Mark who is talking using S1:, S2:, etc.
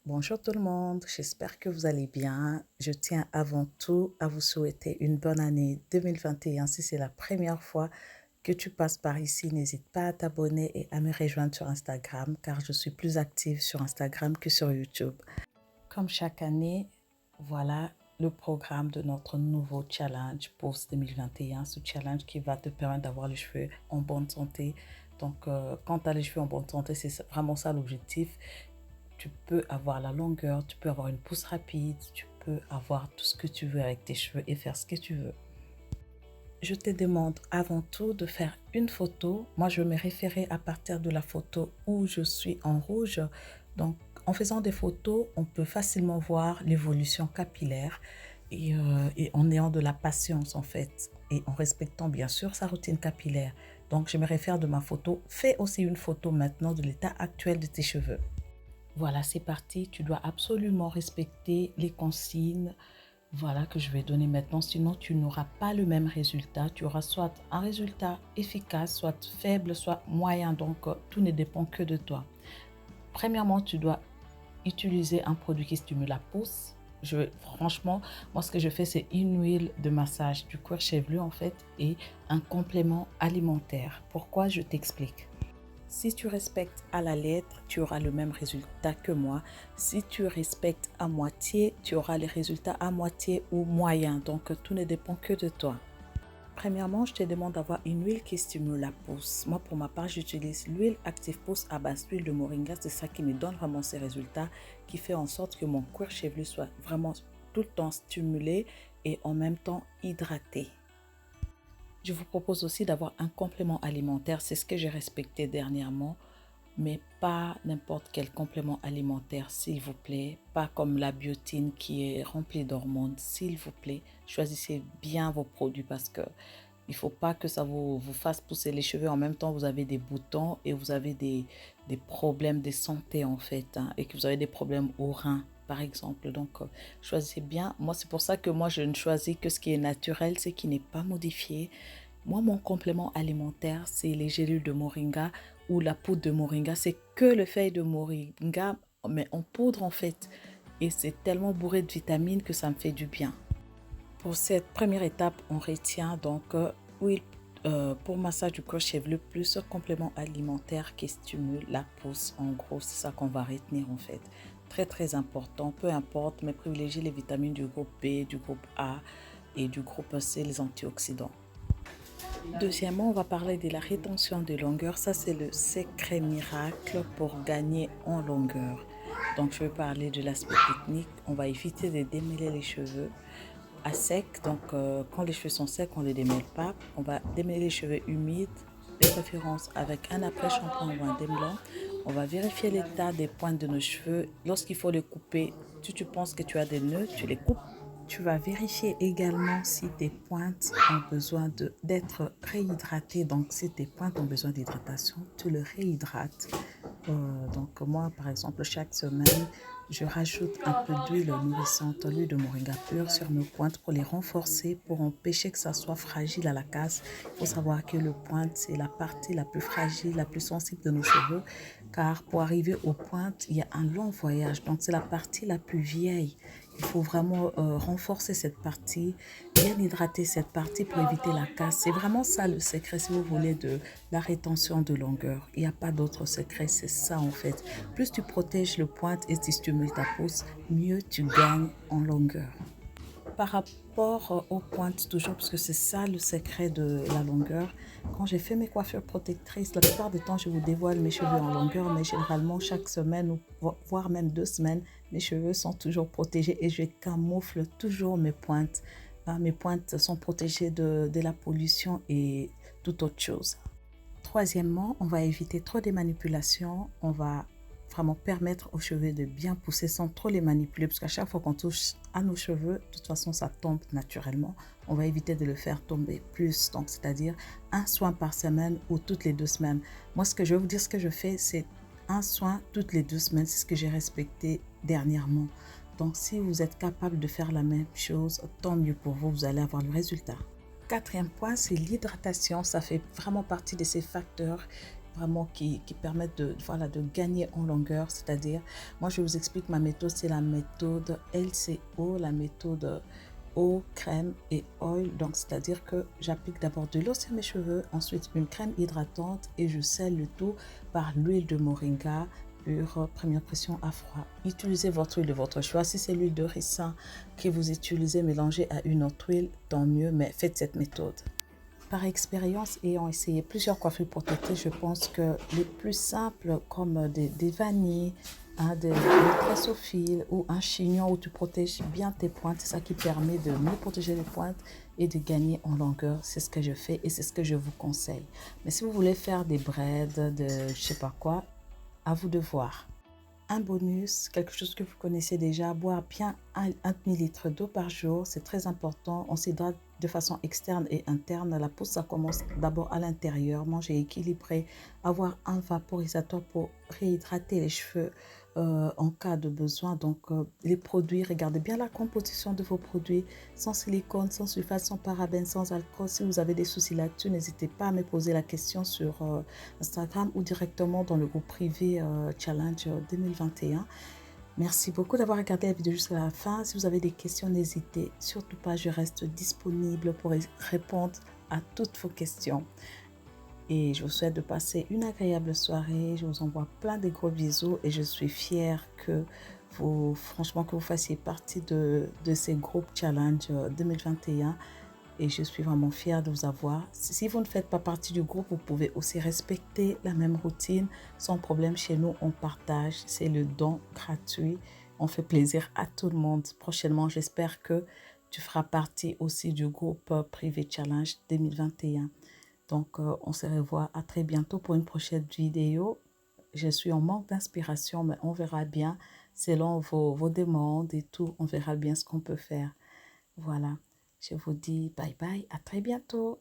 S1: Bonjour tout le monde, j'espère que vous allez bien. Je tiens avant tout à vous souhaiter une bonne année 2021. Si c'est la première fois que tu passes par ici, n'hésite pas à t'abonner et à me rejoindre sur Instagram car je suis plus active sur Instagram que sur YouTube. Comme chaque année, voilà le programme de notre nouveau challenge Pause 2021. Ce challenge qui va te permettre d'avoir les cheveux en bonne santé. Donc, quand tu as les cheveux en bonne santé, c'est vraiment ça l'objectif. Tu peux avoir la longueur, tu peux avoir une pousse rapide, tu peux avoir tout ce que tu veux avec tes cheveux et faire ce que tu veux. Je te demande avant tout de faire une photo. Moi, je me référais à partir de la photo où je suis en rouge. Donc, en faisant des photos, on peut facilement voir l'évolution capillaire et en ayant de la patience en fait et en respectant bien sûr sa routine capillaire. Donc, je me réfère de ma photo. Fais aussi une photo maintenant de l'état actuel de tes cheveux. Voilà, c'est parti. Tu dois absolument respecter les consignes, voilà, que je vais donner maintenant. Sinon, tu n'auras pas le même résultat. Tu auras soit un résultat efficace, soit faible, soit moyen. Donc, tout ne dépend que de toi. Premièrement, tu dois utiliser un produit qui stimule la pousse. Franchement, moi, ce que je fais, c'est une huile de massage du cuir chevelu, en fait, et un complément alimentaire. Pourquoi? Je t'explique. Si tu respectes à la lettre, tu auras le même résultat que moi. Si tu respectes à moitié, tu auras les résultats à moitié ou moyen. Donc, tout ne dépend que de toi. Premièrement, je te demande d'avoir une huile qui stimule la pousse. Moi, pour ma part, j'utilise l'huile Active Pousse à base d'huile de moringa. C'est ça qui me donne vraiment ces résultats, qui fait en sorte que mon cuir chevelu soit vraiment tout le temps stimulé et en même temps hydraté. Je vous propose aussi d'avoir un complément alimentaire. C'est ce que j'ai respecté dernièrement, mais pas n'importe quel complément alimentaire, s'il vous plaît. Pas comme la biotine qui est remplie d'hormones, s'il vous plaît. Choisissez bien vos produits parce que il ne faut pas que ça vous fasse pousser les cheveux. En même temps, vous avez des boutons et vous avez des problèmes de santé en fait, hein, et que vous avez des problèmes aux reins par exemple. Donc, choisissez bien. Moi, c'est pour ça que moi, je ne choisis que ce qui est naturel, ce qui n'est pas modifié. Moi, mon complément alimentaire, c'est les gélules de moringa ou la poudre de moringa. C'est que le feuille de moringa, mais en poudre en fait. Et c'est tellement bourré de vitamines que ça me fait du bien. Pour cette première étape, on retient donc huile pour massage du cuir chevelu plus complément alimentaire qui stimule la pousse. En gros, c'est ça qu'on va retenir en fait. Très très important, peu importe, mais privilégiez les vitamines du groupe B, du groupe A et du groupe C, les antioxydants. Deuxièmement, on va parler de la rétention de longueur. Ça, c'est le secret miracle pour gagner en longueur. Donc, je vais parler de l'aspect technique. On va éviter de démêler les cheveux à sec. Donc, quand les cheveux sont secs, on ne les démêle pas. On va démêler les cheveux humides, de préférence avec un après-shampoing ou un démêlant. On va vérifier l'état des pointes de nos cheveux. Lorsqu'il faut les couper, si tu penses que tu as des nœuds, tu les coupes. Tu vas vérifier également si tes pointes ont besoin d'être réhydratées. Donc, si tes pointes ont besoin d'hydratation, tu le réhydrates. Donc, moi, par exemple, chaque semaine, je rajoute un peu d'huile nourrissante, l'huile de moringa pure sur mes pointes pour les renforcer, pour empêcher que ça soit fragile à la casse. Il faut savoir que le pointe, c'est la partie la plus fragile, la plus sensible de nos cheveux, car pour arriver aux pointes, il y a un long voyage. Donc, c'est la partie la plus vieille. Il faut vraiment renforcer cette partie, bien hydrater cette partie pour éviter la casse. C'est vraiment ça le secret, si vous voulez, de la rétention de longueur. Il n'y a pas d'autre secret, c'est ça en fait. Plus tu protèges le pointe et tu stimules ta pousse, mieux tu gagnes en longueur. Par rapport aux pointes, toujours, parce que c'est ça le secret de la longueur. Quand j'ai fait mes coiffures protectrices, la plupart du temps, je vous dévoile mes cheveux en longueur, mais généralement, chaque semaine, ou voire même 2 semaines, mes cheveux sont toujours protégés et je camoufle toujours mes pointes. Mes pointes sont protégées de la pollution et toute autre chose. Troisièmement, on va éviter trop de manipulations. On va vraiment permettre aux cheveux de bien pousser sans trop les manipuler, parce qu'à chaque fois qu'on touche à nos cheveux, de toute façon, ça tombe naturellement. On va éviter de le faire tomber plus, donc c'est-à-dire un soin par semaine ou toutes les 2 semaines. Moi, ce que je vais vous dire, ce que je fais, c'est un soin toutes les 2 semaines. C'est ce que j'ai respecté dernièrement. Donc, si vous êtes capable de faire la même chose, tant mieux pour vous, vous allez avoir le résultat. Quatrième point, c'est l'hydratation. Ça fait vraiment partie de ces facteurs vraiment qui permettent voilà, de gagner en longueur. C'est-à-dire, moi je vous explique ma méthode, c'est la méthode LCO, la méthode eau, crème et oil. Donc c'est-à-dire que j'applique d'abord de l'eau sur mes cheveux, ensuite une crème hydratante et je scelle le tout par l'huile de moringa pure, première pression à froid. Utilisez votre huile de votre choix. Si c'est l'huile de ricin que vous utilisez mélangée à une autre huile, tant mieux, mais faites cette méthode. Par expérience, ayant essayé plusieurs coiffures protégées, je pense que les plus simples, comme des vanilles, hein, des tresses au fil ou un chignon où tu protèges bien tes pointes, c'est ça qui permet de mieux protéger les pointes et de gagner en longueur. C'est ce que je fais et c'est ce que je vous conseille. Mais si vous voulez faire des braids, de je sais pas quoi, à vous de voir. Un bonus, quelque chose que vous connaissez déjà, boire bien 1 demi-litre d'eau par jour, c'est très important. On s'hydrate de façon externe et interne. La pause, ça commence d'abord à l'intérieur. Manger équilibré, avoir un vaporisateur pour réhydrater les cheveux en cas de besoin. Donc, les produits, regardez bien la composition de vos produits, sans silicone, sans sulfate, sans parabènes, sans alcool. Si vous avez des soucis là-dessus, n'hésitez pas à me poser la question sur Instagram ou directement dans le groupe privé Challenge 2021. Merci beaucoup d'avoir regardé la vidéo jusqu'à la fin. Si vous avez des questions, n'hésitez surtout pas. Je reste disponible pour répondre à toutes vos questions. Et je vous souhaite de passer une agréable soirée. Je vous envoie plein de gros bisous et je suis fière que franchement, que vous fassiez partie de ces groupes Challenge 2021. Et je suis vraiment fière de vous avoir. Si vous ne faites pas partie du groupe, vous pouvez aussi respecter la même routine. Sans problème, chez nous, on partage. C'est le don gratuit. On fait plaisir à tout le monde. Prochainement, j'espère que tu feras partie aussi du groupe privé Challenge 2021. Donc, on se revoit à très bientôt pour une prochaine vidéo. Je suis en manque d'inspiration, mais on verra bien selon vos demandes et tout. On verra bien ce qu'on peut faire. Voilà. Je vous dis bye bye, à très bientôt.